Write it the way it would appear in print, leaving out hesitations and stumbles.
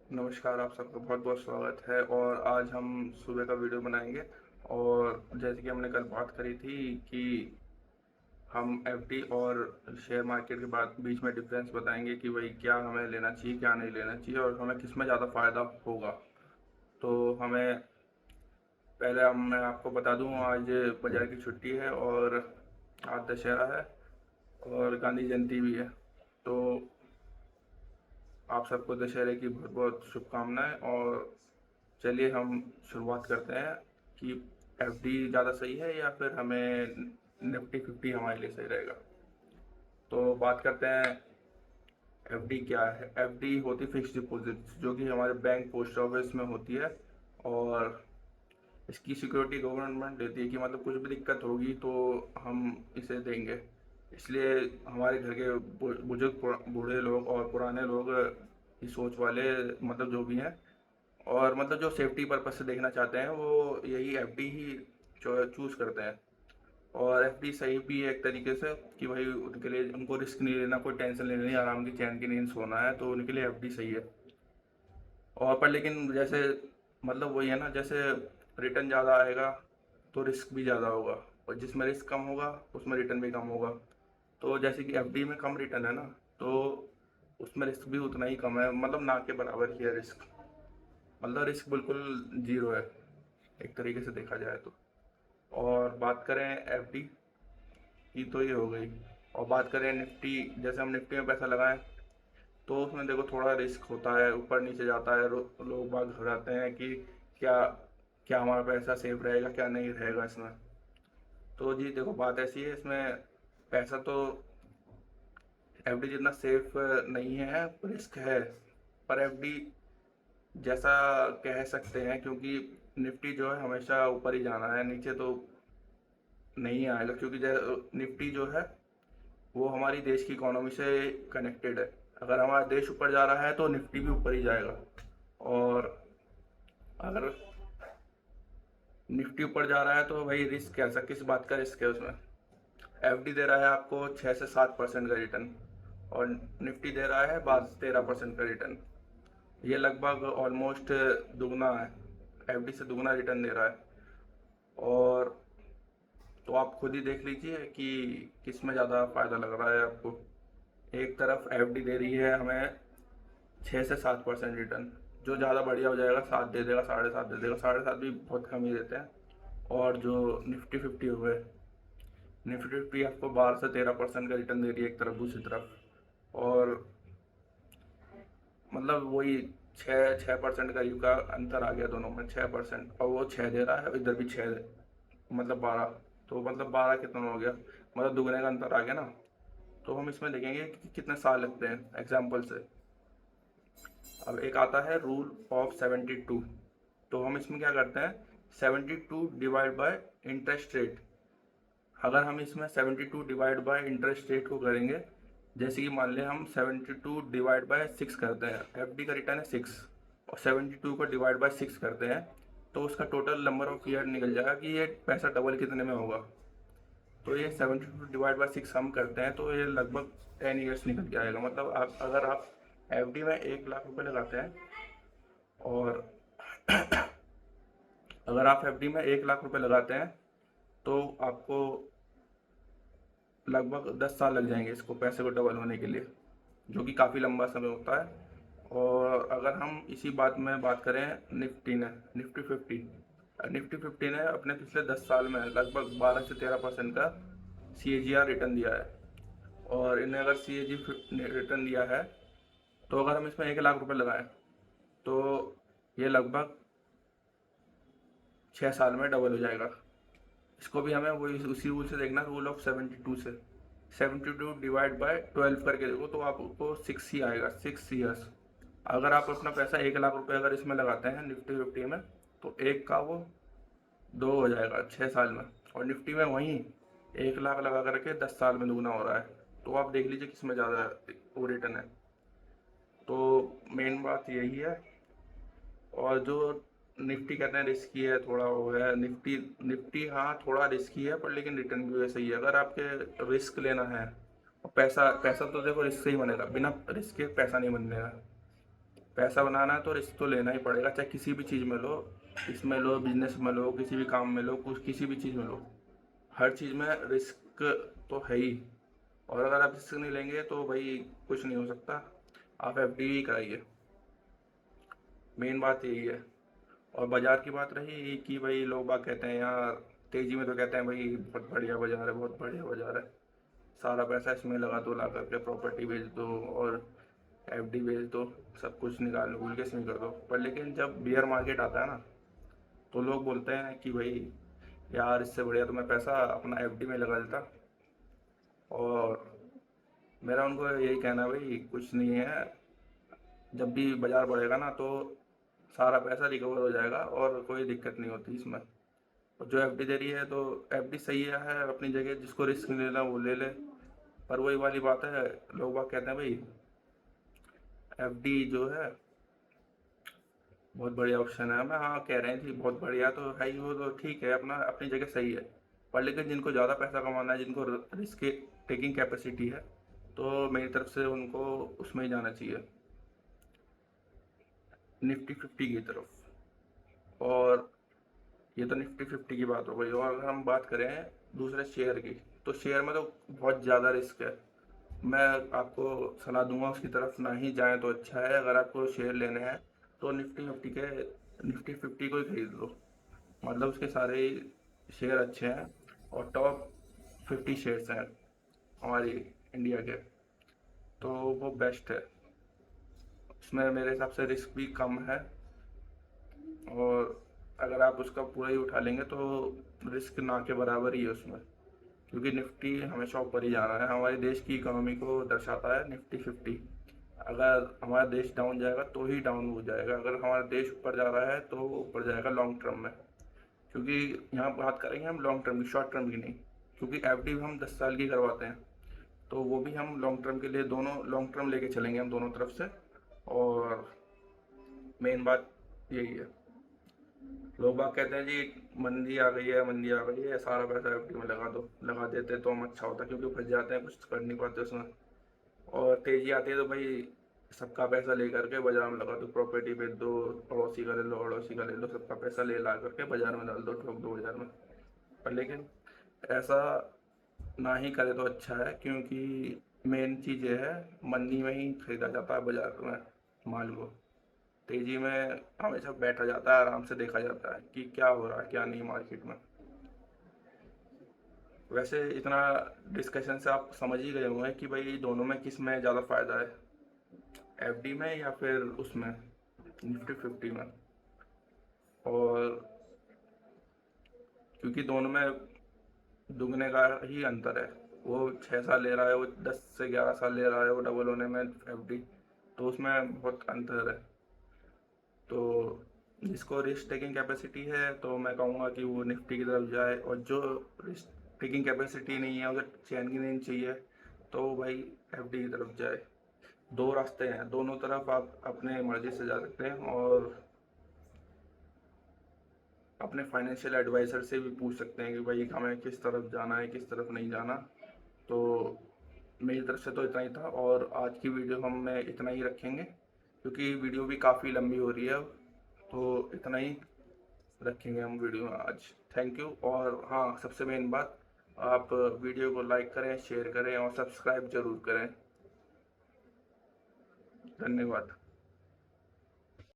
नमस्कार, आप सबका बहुत बहुत स्वागत है। और आज हम सुबह का वीडियो बनाएंगे। और जैसे कि हमने कल बात करी थी कि हम एफडी और शेयर मार्केट के बाद बीच में डिफरेंस बताएंगे कि भाई क्या हमें लेना चाहिए, क्या नहीं लेना चाहिए और हमें किस में ज़्यादा फ़ायदा होगा। तो हमें पहले मैं आपको बता दूं, आज बाजार की छुट्टी है और आज दशहरा है और गांधी जयंती भी है। तो आप सबको दशहरे की बहुत बहुत शुभकामनाएं। और चलिए हम शुरुआत करते हैं कि एफडी ज़्यादा सही है या फिर हमें निफ्टी फिफ्टी हमारे लिए सही रहेगा। तो बात करते हैं एफडी क्या है। एफडी होती फिक्स्ड डिपॉजिट जो कि हमारे बैंक पोस्ट ऑफिस में होती है। और इसकी सिक्योरिटी गवर्नमेंट देती है कि मतलब कुछ भी दिक्कत होगी तो हम इसे देंगे। इसलिए हमारे घर के बुजुर्ग बूढ़े लोग और पुराने लोग इस सोच वाले, मतलब जो भी हैं और मतलब जो सेफ्टी पर्पज से देखना चाहते हैं वो यही एफडी ही चूज़ करते हैं। और एफडी सही भी है एक तरीके से कि भाई उनके लिए उनको रिस्क नहीं लेना, कोई टेंशन नहीं लेनी, आराम की चैन की नींद सोना है तो उनके लिए एफडी सही है। और पर लेकिन जैसे मतलब वही है ना, जैसे रिटर्न ज़्यादा आएगा तो रिस्क भी ज़्यादा होगा और जिसमें रिस्क कम होगा उसमें रिटर्न भी कम होगा। तो जैसे कि एफडी में कम रिटर्न है ना, तो उसमें रिस्क भी उतना ही कम है, मतलब ना के बराबर ही है रिस्क। मतलब रिस्क बिल्कुल जीरो है एक तरीके से देखा जाए तो। और बात करें एफडी की तो ये हो गई। और बात करें निफ्टी, जैसे हम निफ्टी में पैसा लगाएं तो उसमें देखो थोड़ा रिस्क होता है, ऊपर नीचे जाता है, लोग बाग घबराते हैं कि क्या क्या हमारा पैसा सेफ रहेगा क्या नहीं रहेगा इसमें। तो जी देखो बात ऐसी है, इसमें पैसा तो एफडी जितना सेफ नहीं है, रिस्क है। पर एफडी जैसा कह सकते हैं, क्योंकि निफ्टी जो है हमेशा ऊपर ही जाना है, नीचे तो नहीं आएगा। क्योंकि निफ्टी जो है वो हमारी देश की इकोनॉमी से कनेक्टेड है। अगर हमारा देश ऊपर जा रहा है तो निफ्टी भी ऊपर ही जाएगा। और अगर निफ्टी ऊपर जा रहा है तो भाई रिस्क कैसा, किस बात का रिस्क है उसमें। एफडी दे रहा है आपको 6 से 7% का रिटर्न और निफ्टी दे रहा है 12 से 13% का रिटर्न। ये लगभग ऑलमोस्ट दुगना है, एफडी से दुगना रिटर्न दे रहा है। और तो आप खुद ही देख लीजिए कि किस में ज़्यादा फ़ायदा लग रहा है आपको। एक तरफ एफडी दे रही है हमें 6 से 7% रिटर्न, जो ज़्यादा बढ़िया हो जाएगा 7 दे देगा, 7.5 दे देगा, 7.5 भी बहुत कम ही देते हैं। और जो निफ्टी फिफ्टी हो गए, निफ्टी फिफ्टी आपको 12 से 13% का रिटर्न दे रही है एक तरफ, दूसरी तरफ। और मतलब वही 6% करीब का अंतर आ गया दोनों में, 6%। और वो 6 दे रहा है, इधर भी 6 मतलब 12। तो मतलब 12 कितना हो गया, मतलब दुगने का अंतर आ गया ना। तो हम इसमें देखेंगे कि कितने साल लगते हैं एग्जाम्पल से। अब एक आता है रूल ऑफ 72। तो हम इसमें क्या करते हैं, 72 डिवाइड बाय इंटरेस्ट रेट। अगर हम इसमें 72 डिवाइड बाय इंटरेस्ट रेट को करेंगे, जैसे कि मान लें हम 72 डिवाइड बाय 6 करते हैं, एफडी का रिटर्न है 6 और 72 को डिवाइड बाय 6 करते हैं, तो उसका टोटल नंबर ऑफ ईयर निकल जाएगा कि ये पैसा डबल कितने में होगा। तो ये 72 डिवाइड बाय 6 हम करते हैं तो ये लगभग 10 ईयर्स निकल के आएगा। मतलब आप अगर आप एफडी में 1 लाख रुपए लगाते हैं और अगर आप एफडी में 1 लाख रुपए लगाते हैं तो आपको लगभग 10 साल लग जाएंगे इसको पैसे को डबल होने के लिए, जो कि काफ़ी लंबा समय होता है। और अगर हम इसी बात में बात करें निफ्टी फिफ्टी, निफ्टी फिफ्टी ने अपने पिछले 10 साल में लगभग 12 से 13% का CAGR रिटर्न दिया है। और इन्हें अगर CAG रिटर्न दिया है तो अगर हम इसमें 1 लाख रुपए लगाएं तो ये लगभग 6 साल में डबल हो जाएगा। इसको भी हमें वही उसी रूल से देखना, रूल ऑफ 72 से। 72 डिवाइड बाय 12 करके देखो तो आपको 6 ही आएगा, 6 ईयर्स। अगर आप अपना पैसा 1 लाख रुपए अगर इसमें लगाते हैं निफ्टी फिफ्टी में, तो एक का वो 2 हो जाएगा 6 साल में। और निफ्टी में वहीं 1 लाख लगा करके 10 साल में दुगना हो रहा है। तो आप देख लीजिए किसमें ज़्यादा वो रिटर्न है। तो मेन बात यही है। और जो निफ्टी कहते हैं रिस्की है, थोड़ा वो है निफ्टी। निफ्टी हाँ थोड़ा रिस्की है पर लेकिन रिटर्न भी वैसे ही है। अगर आपके रिस्क लेना है और पैसा पैसा तो देखो रिस्क से ही बनेगा, बिना रिस्क के पैसा नहीं बनेगा। पैसा बनाना है तो रिस्क तो लेना ही पड़ेगा, चाहे किसी भी चीज़ में लो, इसमें लो, बिजनेस में लो, किसी भी काम में लो, कुछ किसी भी चीज़ में लो, हर चीज़ में रिस्क तो है ही। और अगर आप रिस्क नहीं लेंगे तो भाई कुछ नहीं हो सकता। आप एफडी ही कराइए, मेन बात यही है। और बाज़ार की बात रही कि भाई लोग बाग कहते हैं यार, तेज़ी में तो कहते हैं भाई बहुत बढ़िया बाज़ार है, बहुत बढ़िया बाज़ार है, सारा पैसा इसमें लगा दो, ला करके प्रॉपर्टी बेच दो और एफडी बेच दो, सब कुछ निकाल भूल के इसमें कर दो। पर लेकिन जब बियर मार्केट आता है ना, तो लोग बोलते हैं कि भाई यार इससे बढ़िया तो मैं पैसा अपना एफडी में लगा देता। और मेरा उनको यही कहना है भाई कुछ नहीं है, जब भी बाज़ार बढ़ेगा ना तो सारा पैसा रिकवर हो जाएगा और कोई दिक्कत नहीं होती इसमें। और जो एफडी दे रही है तो एफडी सही है अपनी जगह, जिसको रिस्क नहीं लेना वो ले ले। पर वही वाली बात है, लोग बाग कहते हैं भाई एफडी जो है बहुत बढ़िया ऑप्शन है। मैं हाँ कह रहे थी बहुत बढ़िया तो है ही, वो तो ठीक है, अपना अपनी जगह सही है। पर लेकिन जिनको ज़्यादा पैसा कमाना है, जिनको रिस्क टेकिंग कैपेसिटी है, तो मेरी तरफ से उनको उसमें ही जाना चाहिए, निफ्टी 50 की तरफ। और ये तो निफ्टी 50 की बात हो गई। और अगर हम बात करें दूसरे शेयर की, तो शेयर में तो बहुत ज़्यादा रिस्क है। मैं आपको सलाह दूंगा उसकी तरफ ना ही जाएं तो अच्छा है। अगर आपको शेयर लेने हैं तो निफ्टी 50 को ही खरीद लो, मतलब उसके सारे शेयर अच्छे हैं और टॉप 50 शेयर्स हैं हमारी इंडिया के, तो वो बेस्ट है। उसमें मेरे हिसाब से रिस्क भी कम है, और अगर आप उसका पूरा ही उठा लेंगे तो रिस्क ना के बराबर ही है उसमें, क्योंकि निफ्टी हमेशा ऊपर ही जाना है। हमारे देश की इकोनॉमी को दर्शाता है निफ्टी 50। अगर हमारा देश डाउन जाएगा तो ही डाउन हो जाएगा, अगर हमारा देश ऊपर जा रहा है तो ऊपर जाएगा लॉन्ग टर्म में। क्योंकि यहाँ बात करेंगे हम लॉन्ग टर्म की, शॉर्ट टर्म की नहीं। क्योंकि एफडी हम 10 साल की करवाते हैं, तो वो भी हम लॉन्ग टर्म के लिए, दोनों लॉन्ग टर्म लेके चलेंगे हम दोनों तरफ से। और मेन बात यही है। लोग बाग कहते हैं जी मंदी आ गई है, मंदी आ गई है, सारा पैसा एफडी में लगा दो, लगा देते तो हम अच्छा होता, क्योंकि फंस जाते हैं, कुछ कर नहीं पाते उसमें। और तेजी आती है तो भाई सबका पैसा ले करके बाजार में लगा दो, प्रॉपर्टी बेच दो, पड़ोसी का ले लो, अड़ोसी का ले लो, सबका पैसा ले ला करके बाजार में डाल दो, ठोक दो बाजार में। पर लेकिन ऐसा ना ही करे तो अच्छा है, क्योंकि मेन चीज़ ये है, मंदी में ही खरीदा जाता है बाजार में माल को। तेजी में हमेशा बैठा जाता है, आराम से देखा जाता है कि क्या हो रहा है क्या नहीं मार्केट में। वैसे इतना डिस्कशन से आप समझ ही गए होंगे कि भाई दोनों में किस में ज़्यादा फ़ायदा है, एफडी में या फिर उसमें निफ्टी 50 में। और क्योंकि दोनों में दुगने का ही अंतर है, वो 6 साल ले रहा है, वो 10 से 11 साल ले रहा है वो डबल होने में एफडी, तो उसमें बहुत अंतर है। तो जिसको रिस्क टेकिंग कैपेसिटी है तो मैं कहूँगा कि वो निफ्टी की तरफ जाए, और जो रिस्क टेकिंग कैपेसिटी नहीं है, उसे चैन की नींद चाहिए, तो भाई एफडी की तरफ जाए। दो रास्ते हैं, दोनों तरफ आप अपने मर्जी से जा सकते हैं, और अपने फाइनेंशियल एडवाइज़र से भी पूछ सकते हैं कि भाई हमें किस तरफ जाना है, किस तरफ नहीं जाना। तो मेरी तरफ से तो इतना ही था, और आज की वीडियो हम में इतना ही रखेंगे, क्योंकि वीडियो भी काफ़ी लंबी हो रही है, तो इतना ही रखेंगे हम वीडियो आज। Thank you. और हाँ, सबसे मेन बात, आप वीडियो को लाइक करें, शेयर करें और सब्सक्राइब ज़रूर करें। धन्यवाद।